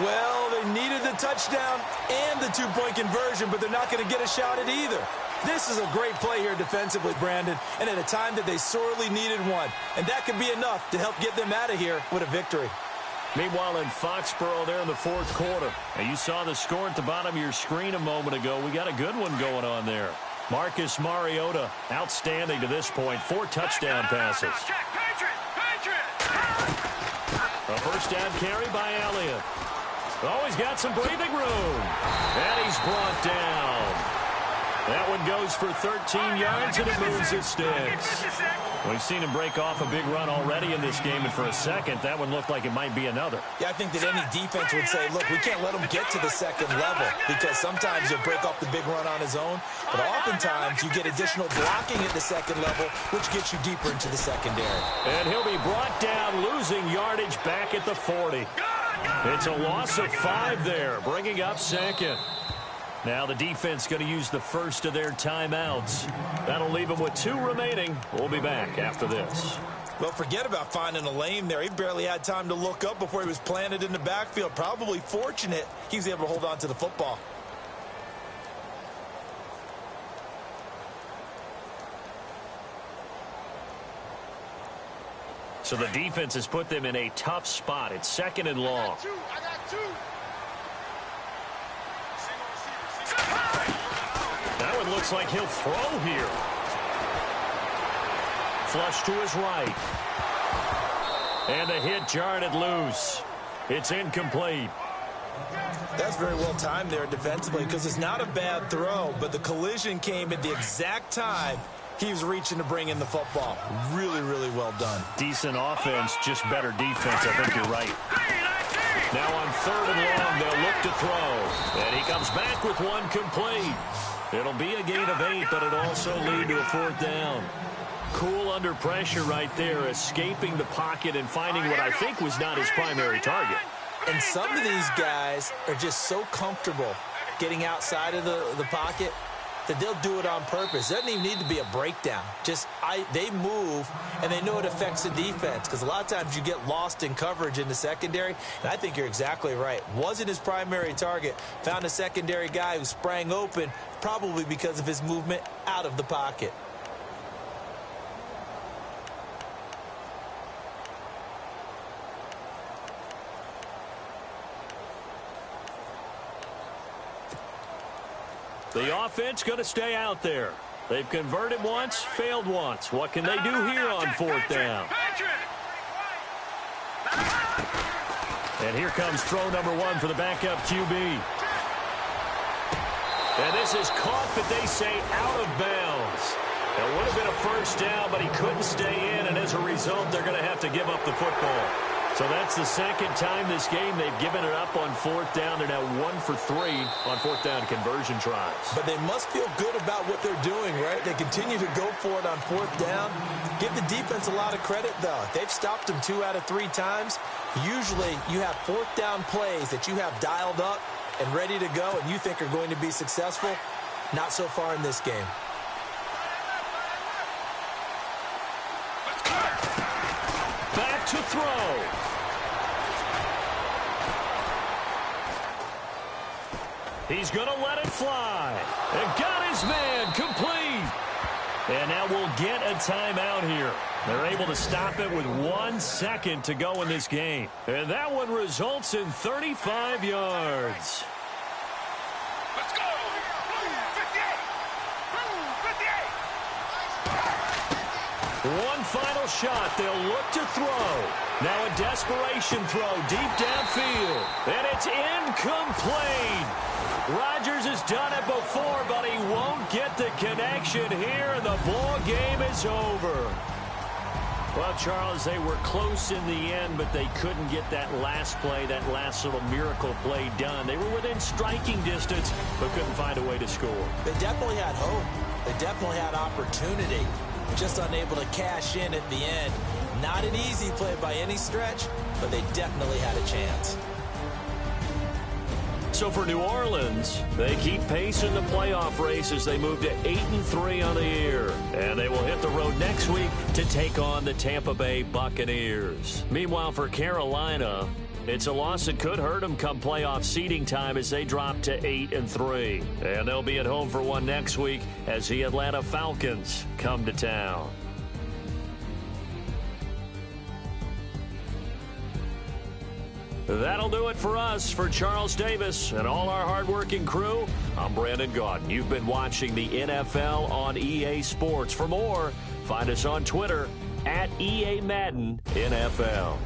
Well, they needed the touchdown and the 2-point conversion, but they're not going to get a shot at either. This is a great play here defensively, Brandon, and at a time that they sorely needed one. And that could be enough to help get them out of here with a victory. Meanwhile, in Foxborough there in the 4th quarter, and you saw the score at the bottom of your screen a moment ago. We got a good one going on there. Marcus Mariota, outstanding to this point. 4 touchdown passes. A first down carry by Elliott. Oh, he's got some breathing room. And he's brought down. That one goes for 13 yards, and it moves his sticks. We've seen him break off a big run already in this game, and for a second, that one looked like it might be another. Yeah, I think that any defense would say, look, we can't let him get to the second level, because sometimes he'll break off the big run on his own, but oftentimes you get additional blocking at the second level, which gets you deeper into the secondary. And he'll be brought down, losing yardage back at the 40. It's a loss of 5 there, bringing up 2nd. Now the defense going to use the first of their timeouts. That'll leave them with 2 remaining. We'll be back after this. Well, forget about finding a lane there. He barely had time to look up before he was planted in the backfield. Probably fortunate he was able to hold on to the football. So the defense has put them in a tough spot. It's 2nd and long. I got 2. That one looks like he'll throw here. Flush to his right. And the hit jarred it loose. It's incomplete. That's very well timed there defensively, because it's not a bad throw, but the collision came at the exact time he was reaching to bring in the football. Really, really well done. Decent offense, just better defense. I think you're right. Now on 3rd and long, they'll look to throw. And he comes back with one complete. It'll be a gain of 8, but it'll also lead to a 4th down. Cool under pressure right there, escaping the pocket and finding what I think was not his primary target. And some of these guys are just so comfortable getting outside of the pocket that they'll do it on purpose. It doesn't even need to be a breakdown. They move, and they know it affects the defense, because a lot of times you get lost in coverage in the secondary, and I think you're exactly right. Wasn't his primary target. Found a secondary guy who sprang open, probably because of his movement out of the pocket. The offense going to stay out there. They've converted once, failed once. What can they do here on 4th down? And here comes throw number 1 for the backup QB. And this is caught, but they say out of bounds. It would have been a first down, but he couldn't stay in, and as a result, they're going to have to give up the football. So that's the second time this game they've given it up on fourth down. They're now 1 for 3 on fourth down conversion tries. But they must feel good about what they're doing, right? They continue to go for it on fourth down. Give the defense a lot of credit, though. They've stopped them 2 out of 3 times. Usually you have fourth down plays that you have dialed up and ready to go and you think are going to be successful. Not so far in this game. Back to throw. He's going to let it fly. And got his man complete. And now we'll get a timeout here. They're able to stop it with 1 second to go in this game. And that one results in 35 yards. Let's go. Blue 58. One final shot. They'll look to throw. Now a desperation throw deep downfield. And it's incomplete. Rodgers has done it before, but he won't get the connection here, and the ball game is over. Well, Charles, they were close in the end, but they couldn't get that last play, that last little miracle play done. They were within striking distance, but couldn't find a way to score. They definitely had hope. They definitely had opportunity. Just unable to cash in at the end. Not an easy play by any stretch, but they definitely had a chance. So for New Orleans, they keep pace in the playoff race as they move to 8-3 on the year. And they will hit the road next week to take on the Tampa Bay Buccaneers. Meanwhile, for Carolina, it's a loss that could hurt them come playoff seeding time as they drop to 8-3. And they'll be at home for one next week as the Atlanta Falcons come to town. That'll do it for us. For Charles Davis and all our hardworking crew, I'm Brandon Gaudin. You've been watching the NFL on EA Sports. For more, find us on Twitter at EA Madden NFL.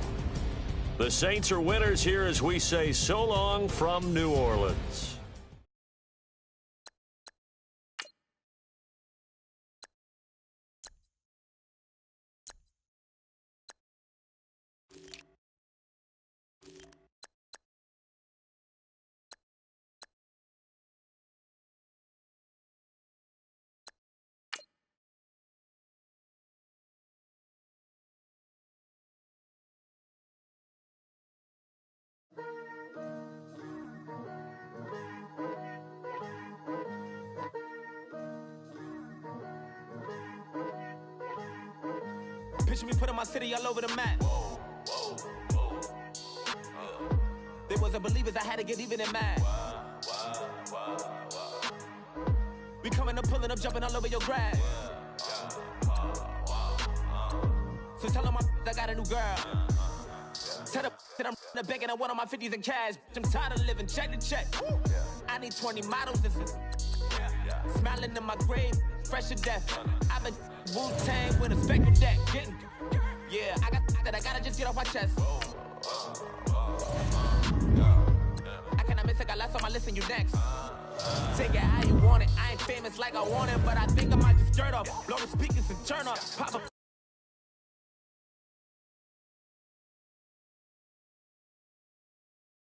The Saints are winners here as we say so long from New Orleans. Picture me putting my city all over the map. They wasn't believers, I had to get even and mad. We coming up, pulling up, jumping all over your grass. So tell them I got a new girl. Tell them that I'm the bank and I want all my 50s in cash. I'm tired of living check to check. I need 20 models, this is smiling in my grave, fresh to death. I've been Wu-Tang with a spectrum deck. Yeah, I gotta just get off my chest. I cannot miss it, got last on my list and you next. Take it how you want it. I ain't famous like I want it, but I think I might just dirt up. Blow the speakers and turn up. Pop up.